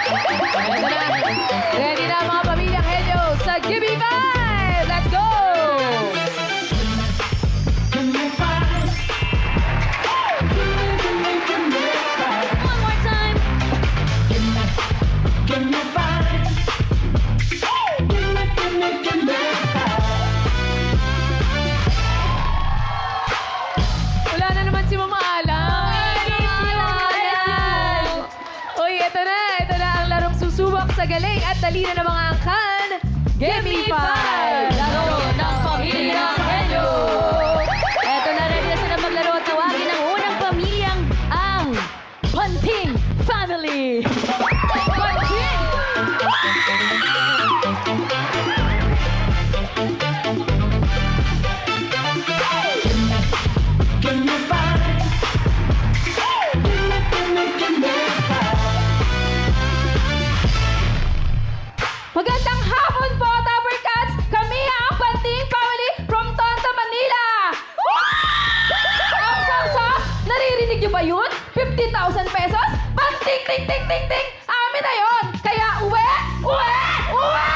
Ito na. Ready na mga pamilyang Henyo sa Gimme 5! Let's go! One more time. Wala na naman si Mama Alang. Uy, ito na. Ito na ang larong susubok sa galing at talino ng mga angkan. Gimme 5! Laro ng pamilyang Henyo. Eto na rin na sila maglaro at tawagin ang unang pamilyang ang Bunting Family. Bunting! Magandang hapon po, Topper Cats! Kami ang Bunting Family from Tondo, Manila! Ang naririnig niyo ba yun? 50,000 pesos? Bunting, ting, ting, ting, ting! Amin na yun! Kaya uwi! Uwi! Uwi!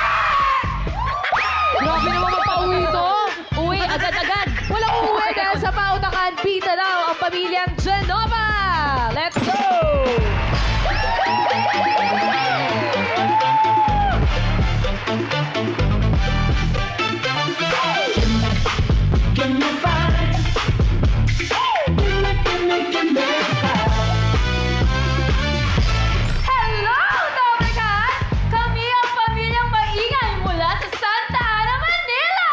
Grabe naman mapauwi to! Uy, agad-agad. Walang uuwi dahil sa pautakan, pita daw ang pamilyang Genova! Let's go! Hello, Topper Cats! Kami ang pamilyang maingay mula sa Santa Ana, Manila!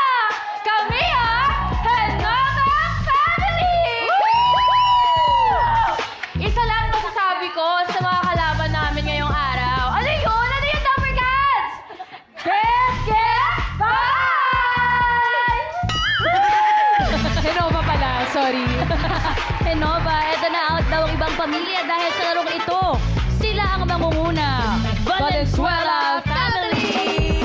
Kami ang Genova Family! Isa lang masasabi ko sa mga kalaban namin ngayong araw. Ano yun? Ano yun, Topper Cats? Get bye! Genova pala, sorry. Genova, eto na out daw ang ibang pamilya dahil sa larong ito. Sila ang mangunguna. Valenzuela Family!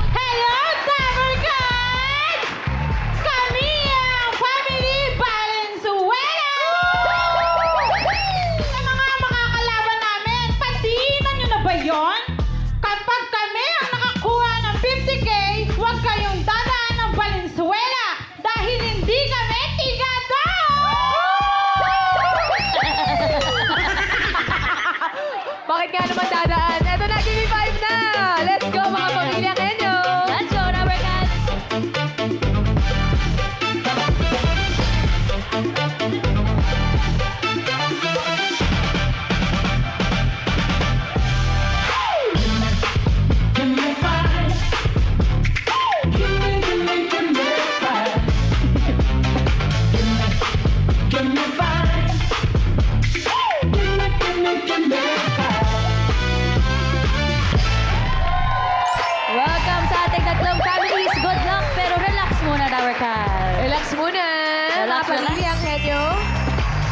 Hello, Topper Cats! Kami ang Family Valenzuela! Sa mga makakalaban namin, patinan nyo na ba yon? Kapag kami ang nakakuha ng 50K, huwag kayong dadaan ng Valenzuela dahil hindi kami tigado! Bakit nga naman dadaan? Eto na, give me 5 na! Let's go, mga pamilyang Henyo! Let's go, Rubber Cats! Welcome sa ating tatlong families. Good luck, pero relax muna, Rubber Cats. Relax muna, Relax, mga pamilyang Henyo.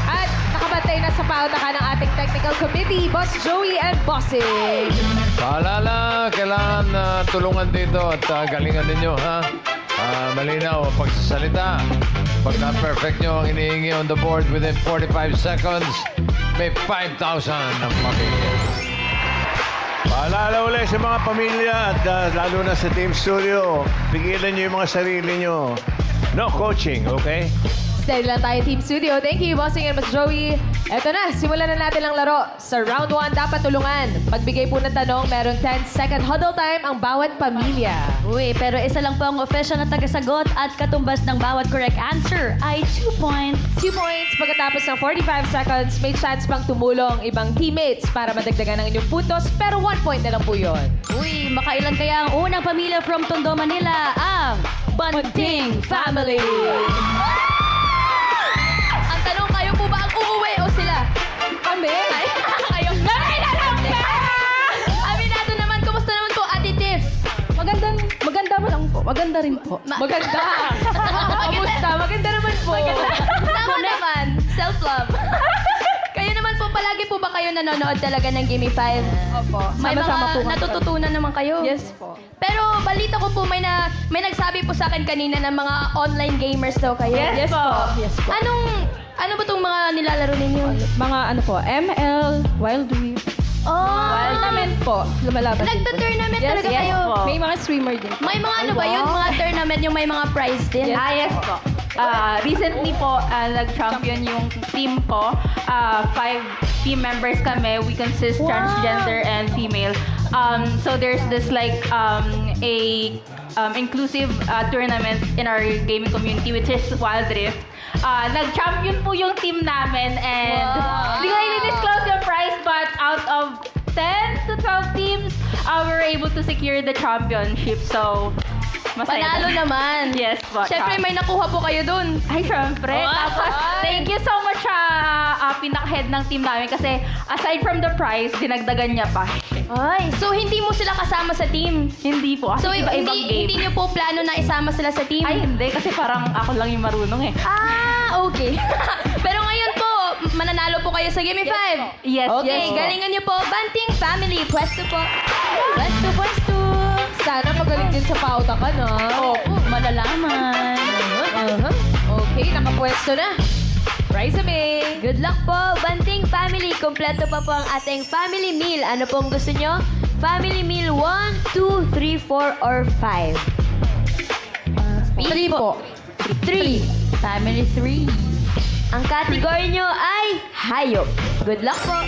At nakabantay na sa pautakan ng ating technical committee, Boss Joey and Bossing. Paalala, kailangan tulungan dito at galingan ninyo, ha? Malinaw ang pagsasalita. Pag na-perfect nyo ang inihingi on the board within 45 seconds, may 5,000 ng pamilya. Paalala ulit sa mga pamilya at lalo na sa Team Studio, pigilan nyo yung mga sarili nyo. No coaching, okay? Steady lang tayo, Team Studio. Thank you, Bossing and Boss Joey. Eto na, simulan na natin ang laro. Sa round 1, dapat tulungan. Pagbigay po ng tanong, meron 10-second huddle time ang bawat pamilya. Uy, pero isa lang po ang official na tagasagot at katumbas ng bawat correct answer ay 2 points. 2 points pagkatapos ng 45 seconds, may chance pang tumulong ibang teammates para madagdagan ang inyong puntos, pero 1 point na lang po yun. Uy, makailan kaya ang unang pamilya from Tondo, Manila? Ang Bunting Family! Ang tanong, kayo po ba ang uuwi o sila? Kami? Kayo. Aminado naman, kumusta naman po, Ate Tiff? Maganda mo lang po. Maganda rin po. Maganda. Kamusta? Maganda naman po. Tama naman. Self-love. Kayo naman po, palagi po ba kayo nanonood talaga ng Gimme 5? Opo. May Sama-sama mga po kami. natututunan naman kayo? Yes po. Pero balita ko po may nagsabi po sa akin kanina ng mga online gamers daw kayo. Yes po. Yes po. Ano ba tong mga nilalaro ninyo? Mga ano po, ML, Wild Rift. Tournament po. Lumalaban din po. Nagta-tournament Yes, talaga yes kayo? po. May mga streamer din. May mga ano ba yun? Mga tournament yung may mga prize din? Yes. Yes po. Recently po, nag-champion yung team ko. 5 team members kami. We consist Wow. transgender and female. So there's this like a inclusive tournament in our gaming community, which is Wild Rift. Nag-champion po yung team namin and Wow. hindi ko i-disclose yung prize, but out of 10 to 12 teams, we were able to secure the championship. So, masaya. Panalo naman. Yes po. Syempre may nakuha po kayo dun. Ay, syempre. Oh, Tapos, ay. thank you so much sa pinaka-head ng team namin kasi aside from the prize, dinagdagan niya pa. Ay, so hindi mo sila kasama sa team? Hindi po. So Kasi iba-ibang game. hindi niyo po plano na isama sila sa team? Ay, hindi. Kasi parang ako lang yung marunong eh. Okay. Pero ngayon po, mananalo po kayo sa Gimme 5. Yes, Okay, yes po. galingan niyo po. Banting Family, pwesto po. Pwesto, pwesto. Sana magaling din sa pauta ka, no? Opo, malalaman. Okay, nakapwesto na. Rise May. Good luck po, Banting Family. Kompleto pa po ang ating family meal. Ano pong gusto nyo? Family meal 1, 2, 3, 4, or 5? 3 po. 3. Family 3. Ang category nyo ay hayop. Good luck po.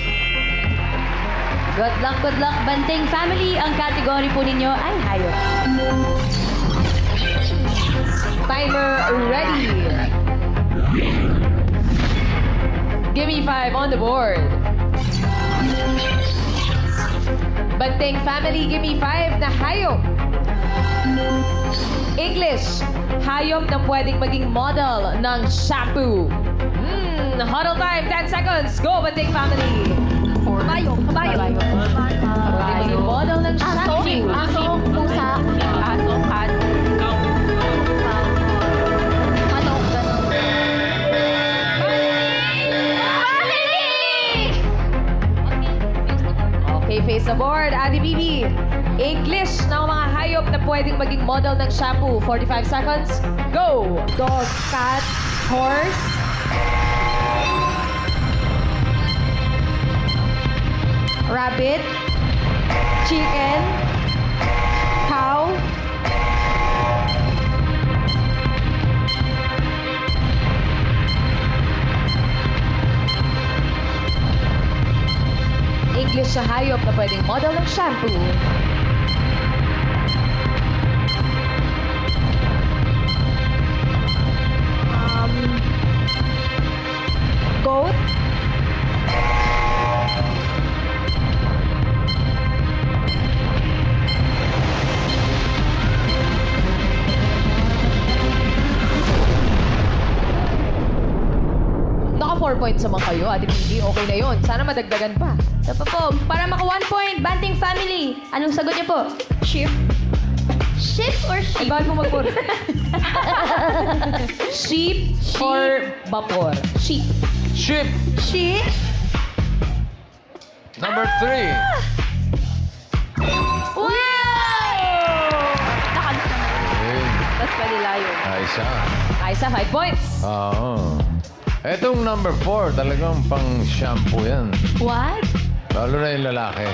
Good luck, Banting Family. Ang category po ninyo ay hayop. Timer ready. Gimme 5 on the board. Banting Family, gimme 5 na hayop. English, hayop na pwedeng maging model ng shampoo. Huddle time, 10 seconds. Go, Banting Family. Kabayo. Pwedeng maging model ng shampoo. Aso, pusa. Aso, cat. Manok, ganun. Okay, face the board. Adi Bibi. English ng mga hayop na pwedeng maging model ng shampoo. 45 seconds. Go! Dog, cat, horse. Rabbit. Chicken. Cow. English sa hayop na pwedeng model ng shampoo. Goat. Naka 4 points naman kayo, Ate Bibi. Okay na yun. Sana madagdagan pa. Ito pa po, para maka 1 point, Banting Family. Anong sagot niyo po? Sheep. Ship or Ay, sheep? bakit mo mag-4? Sheep or vapor? Sheep. Ship. Sheep? Number 3. Wow! Nakalis na na. Ayun. Tapos pwede layo. Aysa. Aysa, 5 points. Oo. Etong number 4, talagang pang shampoo yan. What? Lalo na yung lalaki.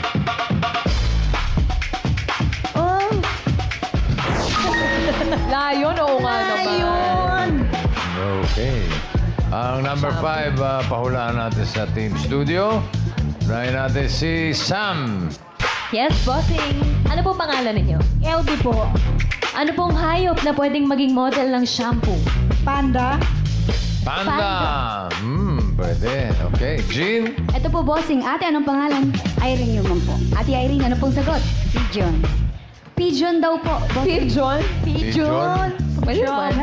Oh, Layon, oo nga naman. Okay. Ang number 5, pahulaan natin sa Team Studio. Unahin natin si Sam. yes, bossing. Ano po pangalan ninyo? LB po. Ano pong hayop na pwedeng maging model ng shampoo? Panda. Panda. Pwede. Okay. Jean. Ito po, bossing. Ate, anong pangalan? Irene naman po. Ate Irene, ano pong sagot? Pigeon. Pigeon daw po, bossing. Pigeon. Pigeon. Pwede ba?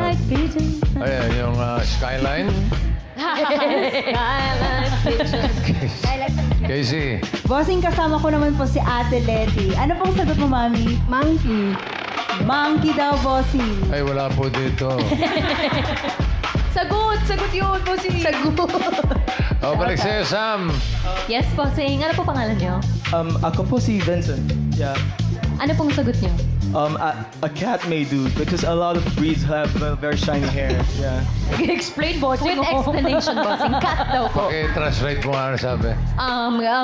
Like pigeon. Ayan, yung skyline. Casey. Bossing, kasama ko naman po si Ate Letty. Ano pong sagot mo, Mami? Monkey. Monkey daw, bossing. Ay, wala po dito. Sagot! Sagot yun, bossing. Sagot. O, balik sa'yo, Sam. Yes, bossing. Ano po pangalan niyo? Ako po si Vincent. Yeah. Ano pong sagot niyo? A cat may do because a lot of breeds have very shiny hair. Yeah. Explain, bossing. With explanation, bossing. Cat daw po. Okay, translate mo nga ano sabi.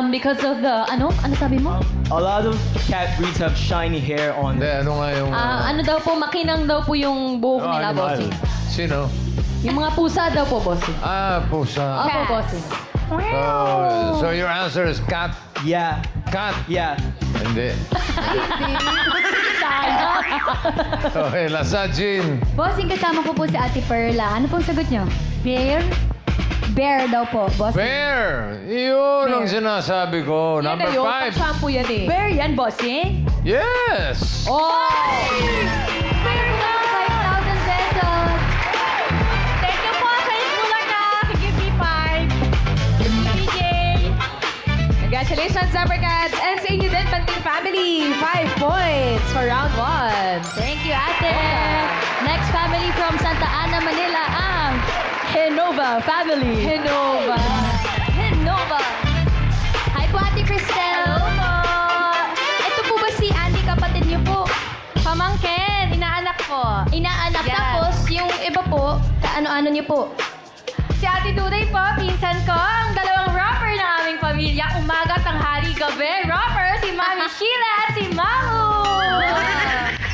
Because of the, ano? Ano sabi mo? A lot of cat breeds have shiny hair on Hindi, them. ano nga yung... Ano daw po, makinang daw po yung buhok nila, animal. bossing. Sino? Yung mga pusa daw po, bossing. Pusa. Opo, bossing. So your answer is cat? Yeah. Cat? Yeah. Hindi. Okay, lasa, Jean. Bossing, kasama ko po si Ate Perla. Ano pong sagot nyo? Bear? Bear daw po, bossing. Bear! Yun ang sinasabi ko. Number 5. Shampoo yan eh. Bear yan, bossing. Yes! Oh! Bear po, 5,000 pesos. Thank you po sa Bulaga. Give me 5. DJ. Congratulations, Supercats! And sa inyo din, Banting Family. 5 points for round 1. Thank you, Ate. Next family from Santa Ana, Manila, ang Genova family. Genova. Nova. Hi po, Ate Cristel. Hello po. Ito po ba si Andy, kapatid niyo po? Pamangkin, inaanak ko. Inaanak, Yes. tapos yung iba po, kaano-ano niyo po? Si Ate Duday po, pinsan ko, ang dalawang rapper ng aming pamilya. Umaga, tanghali, gabi. Rapper, si Mami Sheila at si Mamu.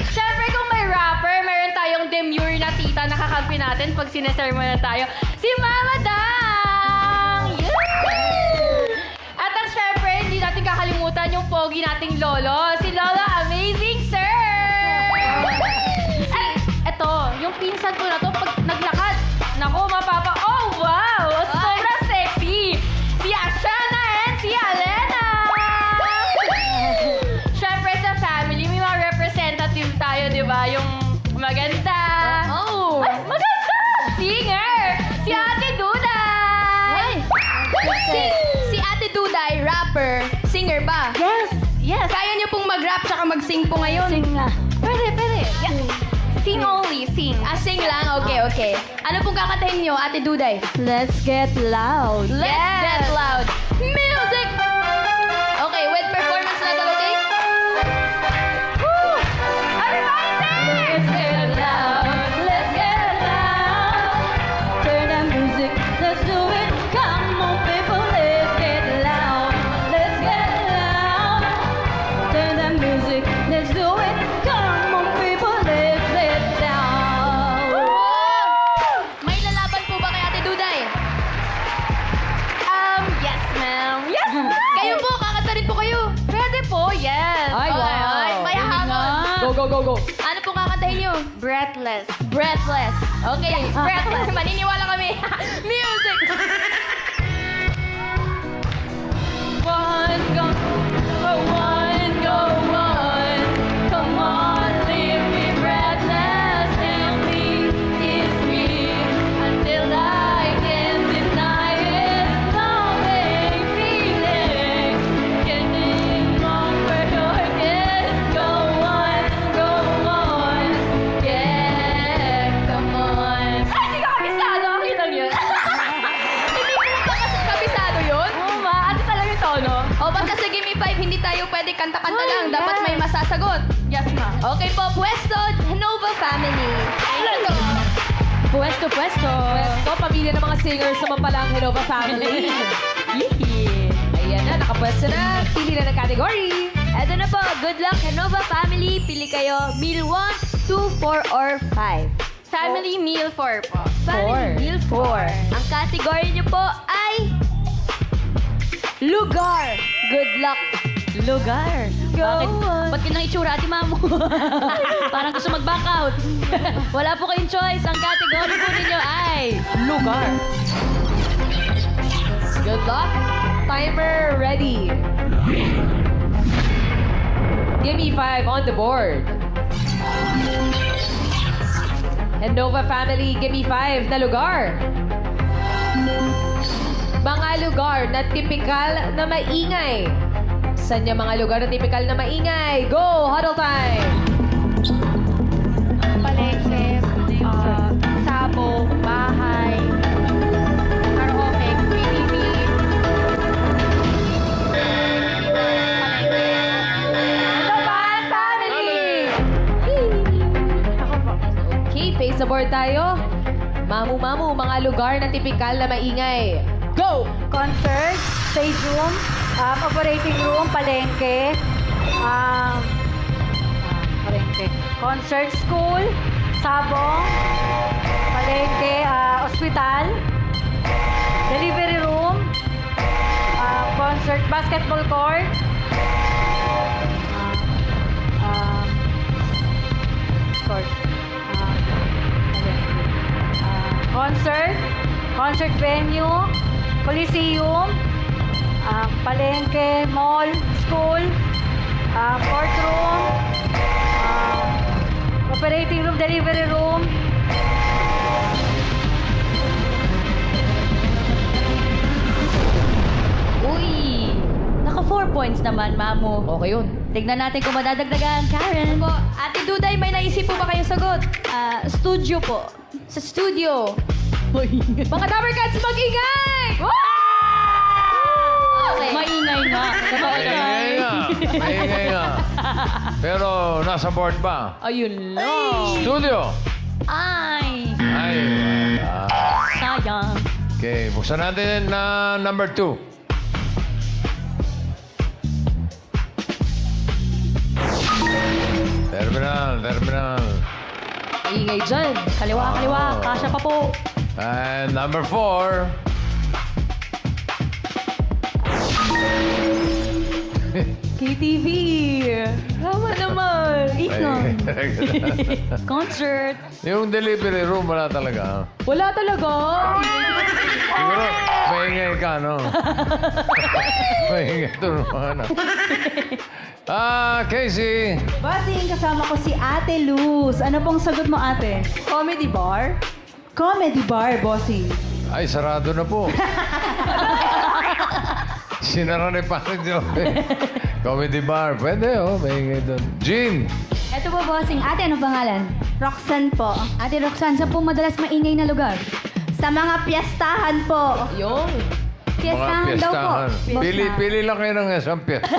Siyempre, kung may rapper, meron tayong demure na tita na kakampi natin pag sinesermo na tayo. Si Mama Dang! Yeah! At ang syempre, hindi natin kakalimutan yung pogi nating lolo. Si Lolo Amazing Sir! At eto, yung pinsan ko na to, pag naglakad, naku, oh wow! Sobrang sexy! Si Ashana and si Alena! Syempre sa family, may mga representative tayo, di ba? Yung maganda. Oh. Ay, maganda! Singer! Si Ate Duday! Si Ate Duday, rapper, singer ba? Yes! Yes! Kaya niyo pong mag-rap tsaka mag-sing po ngayon? Sing nga. Pwede. Yes. Sing only, sing. Sing lang? Okay. Ano pong kakatahin niyo, Ate Duday? Let's get loud. Let's get loud. Music! Okay, with performance na daw, okay? Woo! Everybody sing! Let's get loud. Let's get loud. Turn the music. Let's do it. Come on, people. Let's get loud. Let's get loud. Turn the music. Let's do it. Come on, people. Let's get down. May lalaban po ba kay Ate Duday? Yes, ma'am. Yes, ma'am. Kayo po, kakanta rin po kayo. Pwede po, yes. Ay, wow. Ay, may hamon. Go. Ano pong kakatahin niyo? Breathless. Breathless. Okay, breathless. Maniniwala kami. Music! One, go. One, go, one. Come on, leave me breathless. Tease me until I can deny it. Loving feeling, getting on where your kiss. Go on, yeah, come on. Ay, hindi ka kabisado. Akin lang yun. Hindi po ba kasi kabisado yun? Oo, ma. Ate talaga yung tono. O basta sa Gimme 5, hindi tayo pwede kanta-kanta Oh, lang. Dapat yes. may masasagot. Yes, ma'am. Okay po, Pwesto, Nova Family. Pwesto. Pwesto, pamilya ng mga singers naman pala ang Genova family. Yee! Ayan na, nakapwesto na. Pili na ng category. Eto na po, good luck Nova Family. Pili kayo, meal 1, 2, 4, or 5. Family meal 4 po. Four. Meal 4. Ang category niyo po ay lugar. Good luck. Lugar. Go Bakit? on. Ba't ganang itsura, Ate Mamu? Parang gusto mag-back out. Wala po kayong choice. Ang category po ninyo ay lugar. Good luck. Timer ready. Give me 5 on the board. And Nova family, give me 5 na lugar. Mga lugar na tipikal na maingay. Saan niya mga lugar na tipikal na maingay? Go! Huddle time! Palengke, sabong, bahay, board tayo. Mamu-mamu, mga lugar na tipikal na maingay. Go! Concert, stage room, operating room, palengke, concert school, sabong, palengke, ospital, delivery room, concert, basketball court, concert venue, coliseum, palengke, mall, school, courtroom, operating room, delivery room, Uy! Naka 4 points naman, Mamu. Okay yun. Tignan natin kung madadagdagan. Karen. Po, Ate Duday, may naisip po ba kayong sagot? Studio po. Sa studio. Mga Dabber Cats, mag-ingay! Okay. maingay nga. Maingay nga. Maingay nga. Pero nasa board ba? Ayun lang. Studio. Ay! Ay, wala. Sayang. Okay, buksan natin na number 2. Terminal. Ingay dyan. Kaliwa. Oh. Kasya pa po. And number 4. KTV. Tama naman. Concert. Yung delivery room, wala talaga. Wala talaga. Siguro, maingay ka, no? Maingay ito naman. Casey. Bossing, kasama ko si Ate Luz. Ano pong sagot mo, ate? Comedy bar. Comedy bar, bossing. Ay, sarado na po. Sinara ni Paring Joey. Comedy bar. Pwede, maingay doon. Jean. Ito po, bossing. Ate, ano pangalan? Roxanne po. Ate Roxanne, saan po madalas maingay na lugar? Sa mga piyestahan po. Yung. Piyestahan daw po. Pili lang kayo ng isang piyesta.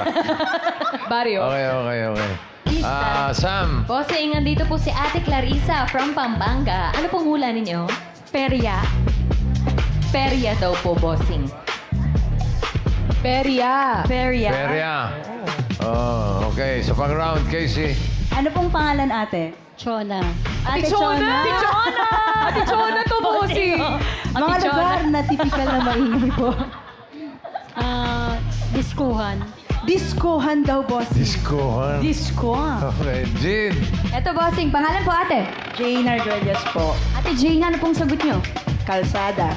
Barrio. Okay. Sam. Bossing, andito po si Ate Clarissa from Pampanga. Ano pong hula ninyo? Perya. Perya daw po, bossing. Perya. Peria. Oh, okay. Sa pang-round, Casey. Ano pong pangalan, ate? Chona. Ate Chona! Ate Chona to, bossing. Mga lugar na typical na maingay po. Diskuhan. Diskohan daw, bossing. Diskohan. Disco. Okay. Jean. Ito, bossing. Pangalan po, ate? Jane Arguelles po. Ate Jane, ano pong sagot nyo? Kalsada.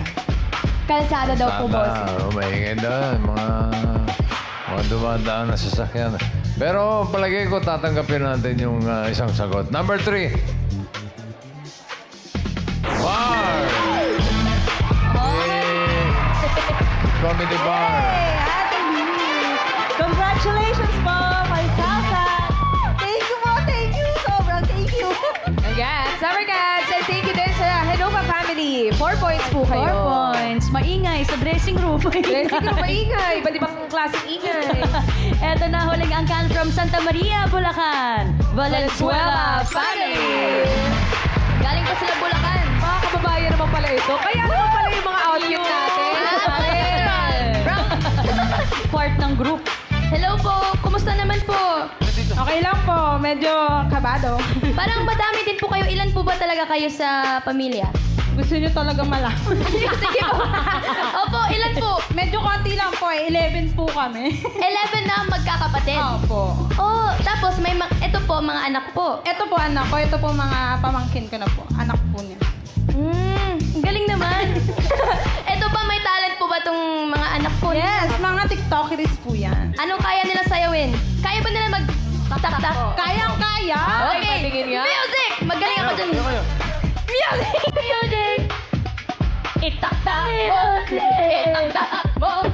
Kalsada daw po, bossing. Maingay doon. Mga dumadaan na sasakyan. Pero palagay ko tatanggapin natin yung isang sagot. Number 3. Bar. Yay. Comedy bar. Ate Luz. Congratulations po, 5,000. Thank you po, thank you. Sobrang thank you. Again, Summer Cats, and thank you din sa Henova family. 4 points po 4 kayo. points. Maingay sa dressing room. Dressing room maingay. Iba't ibang klaseng ingay. Eto na huling angkan from Santa Maria, Bulacan. Valenzuela family. Galing pa sila Bulacan. Mga kababayan naman pala ito. Kaya naman pala yung mga outfit natin. Part ng group. Hello po. Kumusta naman po? Okay lang po, medyo kabado. Parang madami din po kayo. Ilan po ba talaga kayo sa pamilya? Gusto niyo talaga malaman. Sige po. Opo, ilan po? Medyo konti lang po 11 po kami. 11 na magkakapatid. Opo. Oh, tapos may ito po, mga anak po. Ito po anak ko, ito po mga pamangkin ko na po. Anak po niya. Ang galing naman. Ito ba, may talent po ba tong mga anak po? Yes, mga TikTokeries po yan. Anong kaya nila sayawin? Kaya ba nila tak-tak? Kayang-kaya. Okay. Music! Magaling ako dyan. Music! Itak-tak mo! Itak-tak mo!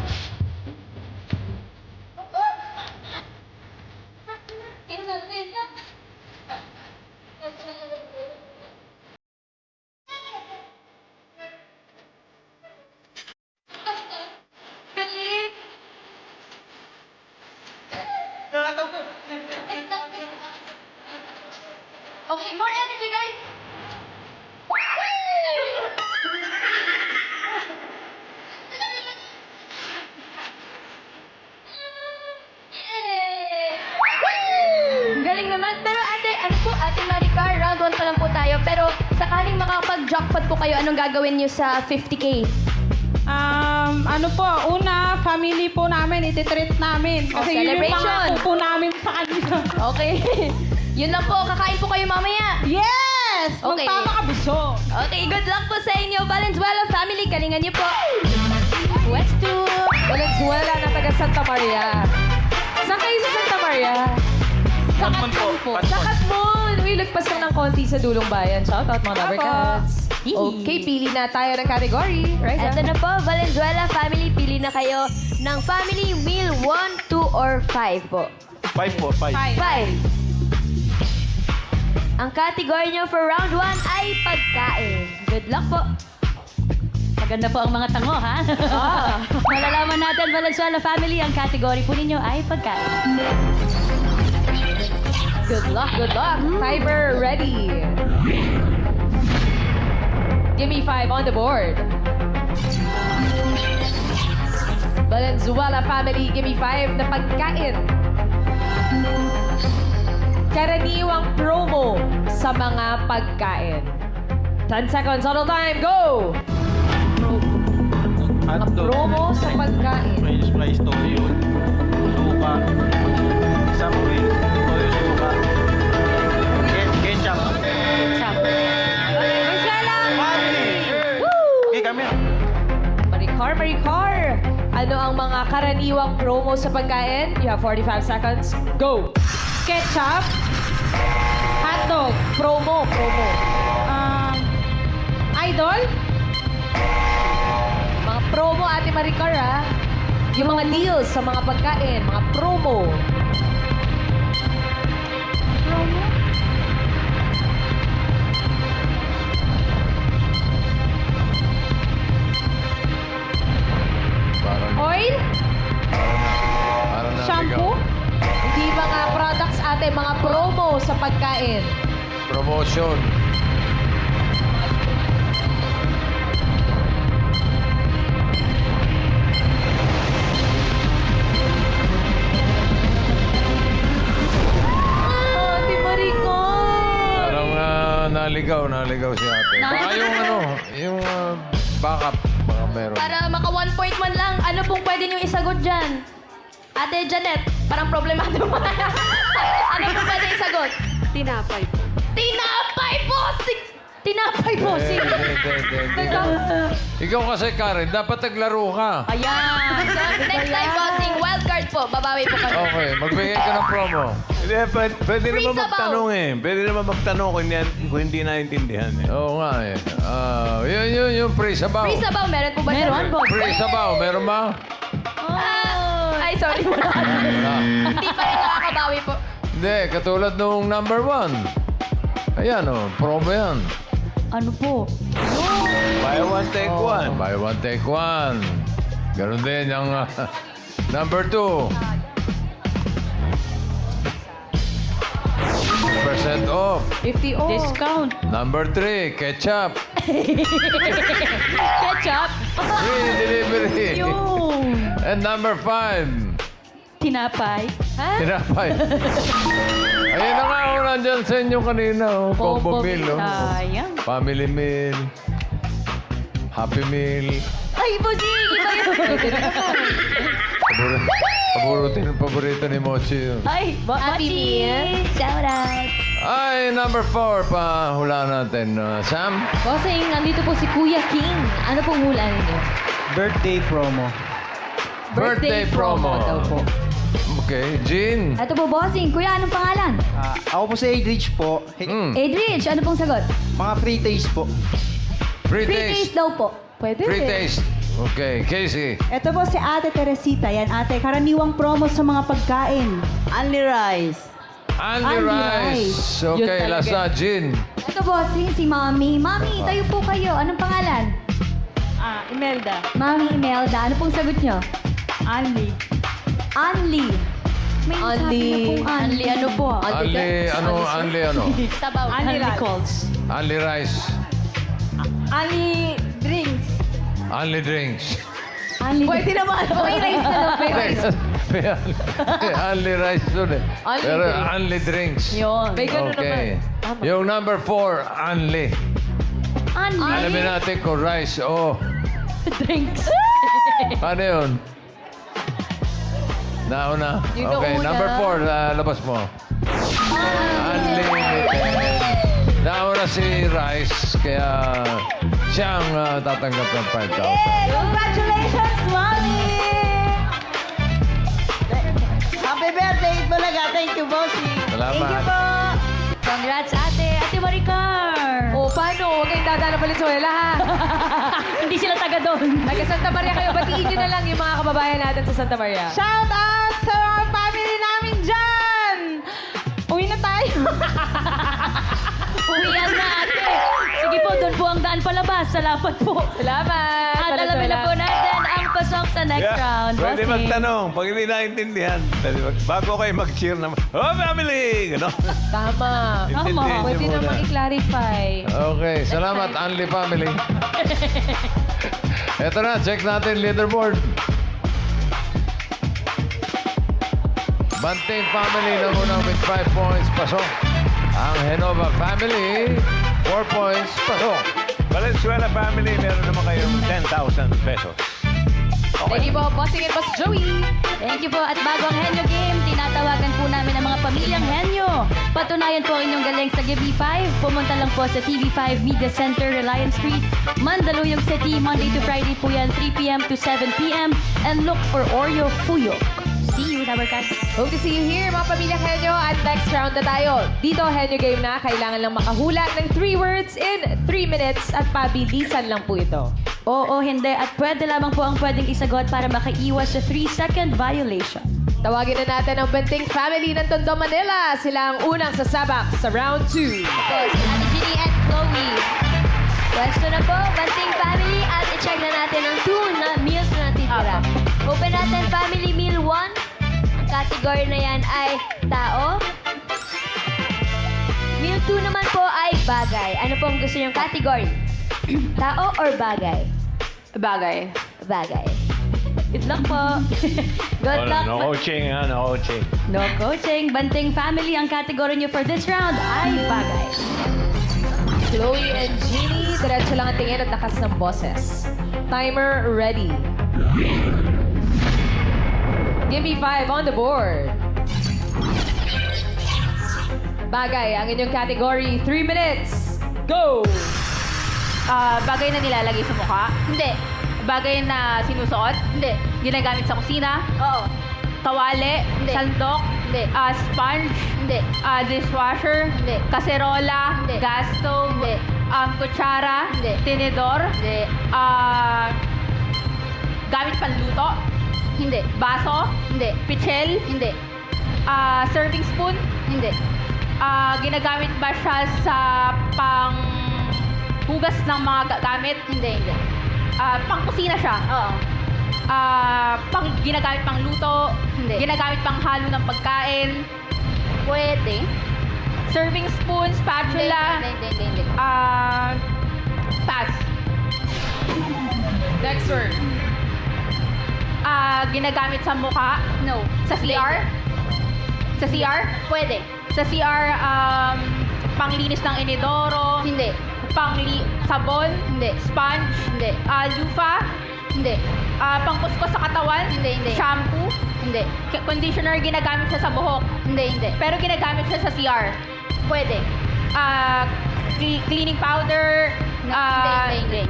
Okay, more energy, guys! Pero sakaling makapag-jackpot po kayo, anong gagawin niyo sa 50K? Ano po, una, family po namin, ititreat namin. Oh, Kasi yun yung celebration. pangako po namin sa kanila. Okay. Yun lang po, kakain po kayo mamaya. Yes! Okay. Magpapakabusog. Okay, good luck po sa inyo, Valenzuela family. Galingan niyo po. West 2. Valenzuela na taga Santa Maria. Saan kayo sa Santa Maria? Katmon po. Sa Katmon! Uy, lagpas lang ng konti sa dulong bayan. Shout out mga Lover Cats. Okay, pili na tayo ng category. Riza. Eto na po, Valenzuela family. Pili na kayo ng family meal 1, 2, or 5 po. 5 po, 5. 5. Ang category nyo for round 1 ay pagkain. Good luck po. Maganda po ang mga tango, ha? Malalaman natin, Valenzuela family, ang category po ninyo ay pagkain. Good luck, good luck. Timer ready. Give me 5 on the board. Valenzuela family, give me 5 na pagkain. Karaniwang promo sa mga pagkain. 10 seconds, total time, go! Mga promo sa pagkain. French fries, toyo, suka, isang wings, toyo, suka, ketchup. Valenzuela! Okay, kami. Maricor! Ano ang mga karaniwang promo sa pagkain? You have 45 seconds. Go! Ketchup, hotdog, Promo. idol, Mga promo, Ate Maricor, ha? Yung mga deals sa mga pagkain, mga promo. Parang, oil, parang shampoo, Hindi mga products, ate, mga promo sa pagkain. Promotion. Ate Maricor! Parang naligaw si ate. Baka yung yung backup, baka meron. Para maka 1.1 lang, ano pong pwede nyo isagot dyan? Ate Janet, parang problemado mo. Ano pong pwede isagot? Tinapay po. Tinapay po! Tinapay po! Ikaw kasi, Karen, dapat naglaro ka. Ayan. Next time, bossing, wildcard po. Babawi po kami. Okay, magbigay ka ng promo. Hindi, pwede Free naman sabaw. magtanong eh. Pwede naman magtanong kung hindi naintindihan eh. Oo nga eh. Yung free sabaw. Free sabaw, meron po ba dyan? Meron po. Free sabaw, meron ba? Ay, sorry. Wala. Hindi pa rin nakakabawi po. Hindi, katulad nung number 1. Ayan promo yan. Ano po? Buy one, take one. Buy one, take one. Ganun din yung number 2. 50% off. 50 off. Discount. Number 3, ketchup. Ketchup. Free delivery. Yung And number 5, tinapay. tinapay. Ayun na nga, nandyan sa inyo kanina. Combo meal. Sayang. Family meal. Happy meal. Ay, Busing! Iba yun. Paborito ni Mochi yun. Ay, Happy Meal. Shout out. Ay, number 4 pa. Hula natin. Sam? Bossing, nandito po si Kuya King. Ano pong hula ninyo? Birthday promo. Birthday promo. daw po. Okay, Jean. Ito po, Bossing. Kuya, anong pangalan? Ako po si Adrich po. Adrich, ano pong sagot? Mga free taste po. Free Free taste. taste daw po. Pwede Free rin. taste. Okay, Casey. Ito po si Ate Teresita. Yan, ate. Karaniwang promo sa mga pagkain. Only rice. Andy Andy Rice. Yun Okay, talaga. last na, Jean. Ito, Bossing, si Mami. Mami, tayo po kayo. Anong pangalan? Imelda. Mami Imelda. Ano pong sagot nyo? Only. Anli. May Anli. sabi na pong Anli, ano po? Andy, ano? Sabaw. Anli rice. Calls. Andy Rice. Only drinks. Andy Drinks. Anli. Pwede naman. May rice na lang. May rice. May only rice dun eh. Only Pero drinks. only drinks. Yun. May ganun Okay. naman. Tama. Yung number 4, only. Alamin natin kung rice o Drinks. ano yun? Nauna. Yung Okay, nauna. number 4, labas mo. Unlimited. Nauna si Rice, kaya siyang tatanggap ng 5,000. Congratulations, Mommy! Happy birthday, Itbulaga. Thank you, Bossy. Salamat. Thank you po. Congrats, ate. Ate Maricar. O, paano? Huwag kayong dadaan ng Valenzuela, ha? Hindi sila taga doon. Taga Santa Maria kayo. Batiin nyo na lang yung mga kababayan natin sa Santa Maria. Shout out sa mga family namin dyan! Uwi na tayo. Uwian na, ate. Sige po, doon po ang daan palabas. Salamat po. Salamat! At alamin na po natin ang pasok sa next round. Pwede Bossing. magtanong. Pag hindi naintindihan, bago kayo mag-cheer naman, oh, family! Gano'n. Tama. Intindihin Pwede niyo muna. naman i-clarify. Okay, salamat, Only Family. Eto na, check natin leaderboard. Banting Family na muna with 5 points, pasok. Ang Genova Family, 4 points, pasok. Valenzuela family, meron naman kayong 10,000 pesos. Thank you po, Bossing and Boss Joey. Thank you po. At bago ang Henyo Game, tinatawagan po namin ang mga pamilyang Henyo. Patunayan po ang inyong galing sa Give 5. Pumunta lang po sa TV5 Media Center, Reliance Street, Mandaluyong City. Monday to Friday po yan, 3 p.m. to 7 p.m. And look for Oreo Fuyo. See you, Dabarkas. Hope to see you here, mga pamilyang Henyo. At next round na tayo. Dito, Henyo Game na. Kailangan lang makahulat ng 3 words in 3 minutes at pabilisan lang po ito. Oo, hindi. At pwede lamang po ang pwedeng isagot para makaiwas sa 3-second violation. Tawagin na natin ang Banting Family ng Tondo, Manila. Sila ang unang sasabak sa round 2. Ito, si Ate Ginny and Chloe. Pwesto na po, Banting Family. At i-check na natin ang 2 na meals na natitira. Open natin Family Meal 1. Ang category na yan ay tao. Meal 2 naman po ay bagay. Ano po ang gusto niyong category? Tao or bagay? Bagay. Bagay. Good luck po. Good luck. No coaching, ha? No coaching. No coaching. Banting Family, ang category niyo for this round ay bagay. Chloe and Jeannie, diretso lang ang tingin at lakas ng boses. Timer ready. Give me 5 on the board. Bagay, ang inyong category, 3 minutes. Go! Bagay na nilalagay sa mukha? Hindi. Bagay na sinusuot? Hindi. Ginagamit sa kusina? Oo. Kawali? Hindi. Sandok? Hindi. Sponge? Hindi. Dishwasher? Hindi. Kaserola? Hindi. Gas stove? Hindi. Kutsara? Hindi. Tinidor? Hindi. Gamit panluto? Hindi. Baso? Hindi. Pichel? Hindi. Serving spoon? Hindi. Ginagamit ba siya sa hugas ng mga gamit? Hindi. Hindi. Pangkusina siya? Oo. Ginagamit pang luto? Hindi. Ginagamit pang halo ng pagkain? Pwede. Serving spoon, spatula? Hindi. Pass. Next word. Ginagamit sa mukha? No. Sa CR? Sa CR? Pwede. Sa CR, panglinis ng inidoro? Hindi. Sabon? Hindi. Sponge? Hindi. Lufa? Hindi. Pangkuskus sa katawan? Hindi. Shampoo? Hindi. Conditioner, ginagamit siya sa buhok? Hindi. Pero ginagamit siya sa CR? Pwede. Cleaning powder? Hindi.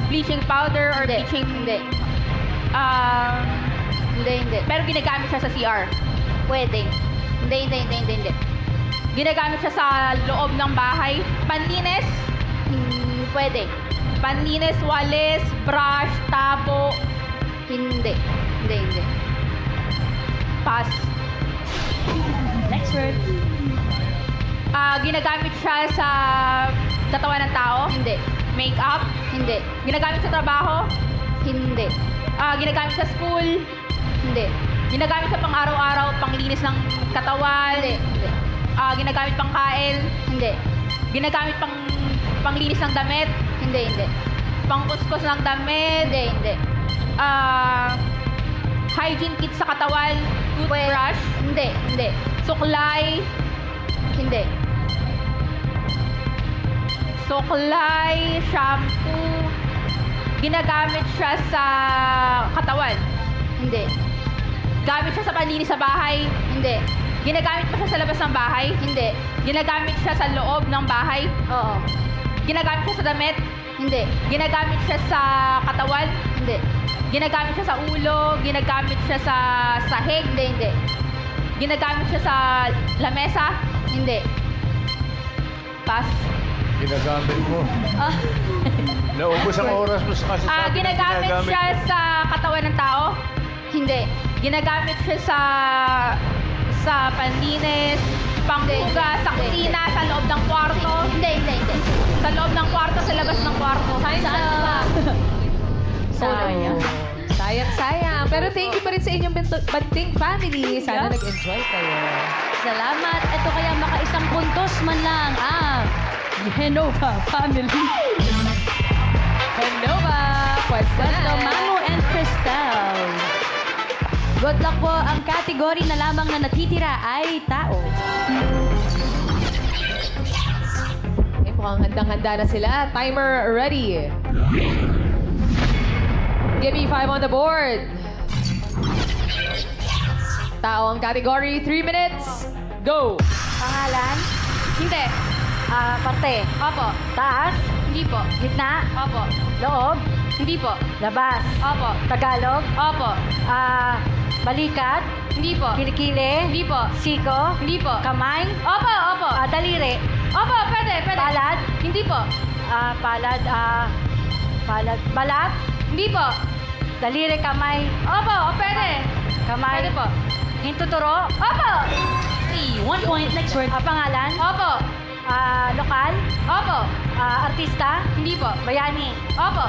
Bleaching powder or Hindi. bleaching... Hindi. Hindi. Pero ginagamit siya sa CR? Pwede. Hindi. Ginagamit siya sa loob ng bahay? Panlinis? Pwede. Panlinis, walis, brush, tabo? Hindi. Pass. Next word. Ginagamit siya sa katawan ng tao? Hindi. Makeup? Hindi. Ginagamit sa trabaho? Hindi. Ginagamit sa school? Hindi. Ginagamit sa pang-araw-araw, panglinis ng katawan? Hindi. Ginagamit pang kain? Hindi. Ginagamit panglinis ng damit? Hindi. Pangkuskus ng damit? Hindi. hygiene kit sa katawan, toothbrush, Hindi. suklay, Hindi. suklay, shampoo, ginagamit siya sa katawan, Hindi. gamit siya sa panlinis sa bahay, Hindi. ginagamit pa siya sa labas ng bahay, Hindi. ginagamit siya sa loob ng bahay, Oo. ginagamit siya sa damit, Hindi. ginagamit siya sa katawan, Hindi. ginagamit siya sa ulo, ginagamit siya sa sahig, Hindi. ginagamit siya sa lamesa, Hindi. pass. Ginagamit mo. Ah, Naubos ang oras mo sa kasasabi. Ginagamit siya sa katawan ng tao, hindi. ginagamit siya sa panlinis, panghugas, sa kusina, sa loob ng kwarto, Hindi. sa loob ng kwarto, sa labas ng kwarto. Time's up. Sayang. Sayang. Pero thank you pa rin sa inyong Banting family. Sana nag-enjoy kayo. Salamat. Ito kaya makaisang puntos man lang ang Genova family. Genova, pwesta Puesto na. Manu and Cristal. Good luck po. Ang category na lamang na natitira ay tao. Okay, mukhang handang-handa na sila. Timer ready. Give me 5 on the board. Tao ang category, 3 minutes. Go! Pangalan? Hindi. Parte. Opo. Taas? Hindi po. Gitna? Opo. Loob? Hindi po. Labas? Opo. Tagalog? Opo. Balikat? Hindi po. Kilikili? Hindi po. Siko? Hindi po. Kamay? Opo, opo. Daliri? Opo, pwede. Palad? Hindi po. Palad? Balat? Hindi po. Daliri, kamay? Opo, pwede. Kamay? Pwede po. Hintuturo? Opo. 1 point. Next word. Pangalan? Opo. Lokal? Opo. Artista? Hindi po. Bayani? Opo.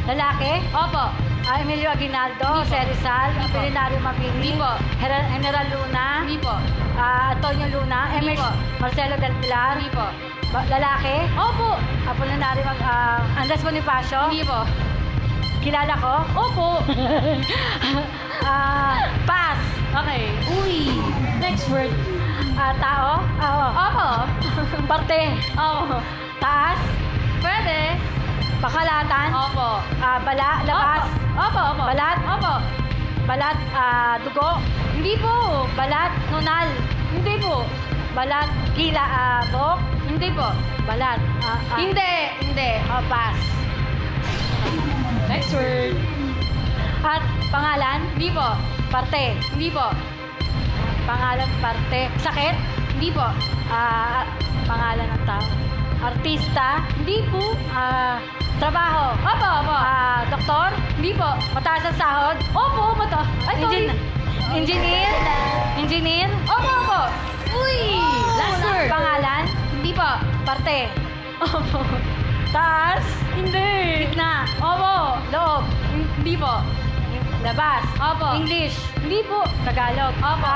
Lalaki? Opo. Emilio Aguinaldo? Hindi po. Jose Rizal? Hindi po. Apolinario Mabini? Hindi po. General Luna? Hindi po. Antonio Luna? Hindi po. Marcelo Del Pilar? Hindi po. Lalaki? Opo. Apolinario Andres Bonifacio? Hindi po. Kilala ko? Opo. Pass. Okay. Uy. Next word. Tao? Oo. Opo. Parte. Opo. Taas. Pwede. Pakalatan. Opo. Labas. Opo, opo. Balat. Opo. Balat. Dugo. Hindi po. Balat. Nunal. Hindi po. Balat. Buhok. Hindi po. Balat. Hindi. Pass. Next word. At pangalan? Hindi po. Parte. Hindi po. Pangalan, parte. Sakit? Hindi po. Pangalan ng tao. Artista? Hindi po. Trabaho? Opo, opo. Doktor? Hindi po. Mataas ang sahod? Opo, mata. Ay, sorry. Engineer? Engineer? Opo, opo. Uy! Last word. Pangalan? Hindi po. Parte. Opo. Taas? Hindi. Gitna? Opo. Loob? Hindi po. Labas? Opo. English? Hindi po. Tagalog? Opo.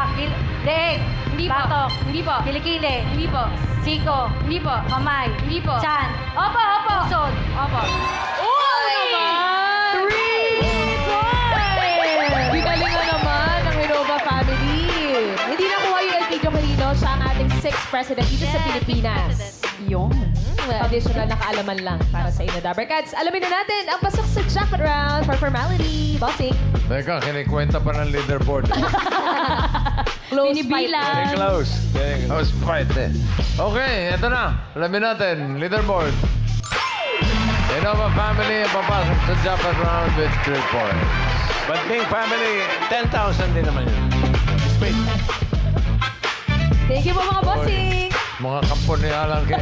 Deeg? Hindi po. Batok? Hindi po. Kilikili? Hindi po. Siko? Hindi po. Kamay? Hindi po. Chan? Opo, opo. Pusod? Opo. Ginalingan naman ng Genova family. Hindi nakuha yung Elpidio Carino. Siya ang ating 6th president dito sa Pilipinas. Yung. Additional na kaalaman lang para sa inyo, Dabbercats. Alamin na natin ang pasok sa jackpot round for formality. Bossing. Teka, kinikwenta pa ng leaderboard. Close Binibilang. Very close. Very That was quite it. Okay, eto na. Alamin natin, leaderboard. Genova family ang papasok sa jackpot round with 3 points. Banting family, 10,000 din naman yun. Straight. Thank you po mga bossing. Mga kampo ni Alan Kay.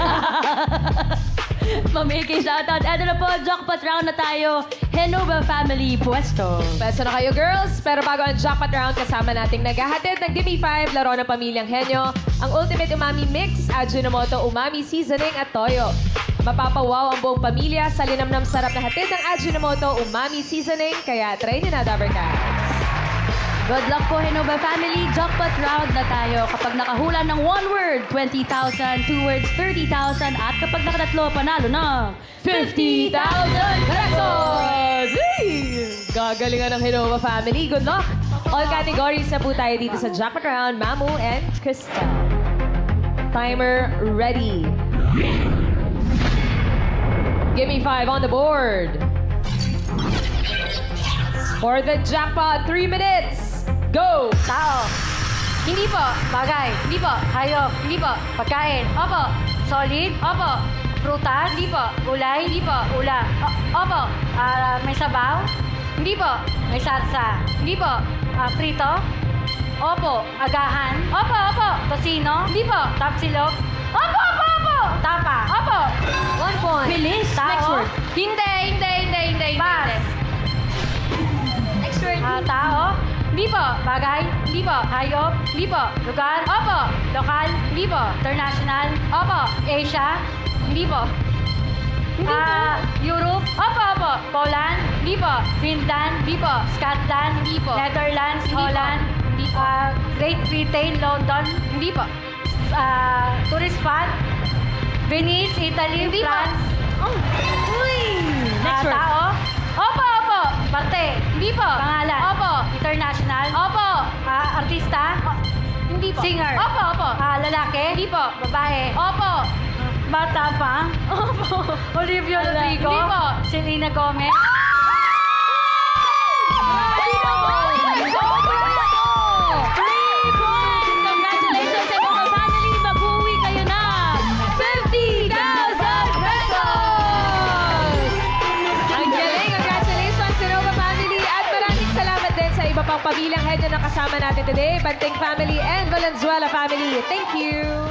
Mamiki shoutout. Eto na po, jackpot round na tayo. Genova family, puesto. Pwesto na kayo, girls. Pero bago ang jackpot round, kasama nating naghahatid ng Gimme 5, laro ng pamilyang henyo, ang Ultimate Umami Mix, Ajinomoto Umami Seasoning at Toyo. Mapapawaw ang buong pamilya sa linamnam sarap na hatid ng Ajinomoto Umami Seasoning, kaya try nyo na, Dabbercats. Good luck po, Genova family. Jackpot round na tayo. Kapag nakahula ng 1 word, 20,000. 2 words, 30,000. At kapag nakatatlo, panalo na 50,000 pesos! Hey! Gagalingan ng Hinova family. Good luck! All categories na po tayo dito sa Jackpot Round, Mamu and Crystal. Timer ready. Give me 5 on the board. For the jackpot, 3 minutes. Go! Tao. Hindi po. Bagay. Hindi po. Hayop. Hindi po. Pagkain. Opo. Solid. Opo. Prutas. Hindi po. Gulay. Hindi po. Ula. Opo. May sabaw. Hindi po. May salsa. Hindi po. Prito. Opo. Agahan. Opo. Opo. Tosino. Hindi po. Tapsilog. Opo. Opo. Opo. Tapa. Opo. 1 point. Bilis. Tao. Next word. Hindi. Bas. Next word. Tao. Hindi po. Bagay. Hindi po. Hayop. Hindi po. Lugar. Opo. Lokal. Hindi po. International. Opo. Asia. Hindi po. Europe. Opo. Poland. Hindi po. Finland. Hindi po. Scotland. Hindi po. Netherlands. Holland. Hindi po. Great Britain. London. Hindi po. Tourist spot. Venice. Italy. Hindi po. France. Uy! Next word. Tao. Opo. Parte. Hindi po. Pangalan. Opo. International. Opo. Artista. Hindi po. Singer. Opo. Lalaki. Hindi po. Babae. Opo. Bata pa. Opo. Olivia Rodrigo. Hindi po. Selena Gomez. Congratulations sa mga family. Mag-uwi kayo na 50,000 pesos! Ang galing! Congratulations sa Nova family at maraming salamat din sa iba pang pamilyang henyo na kasama natin today. Banting family and Valenzuela family. Thank you!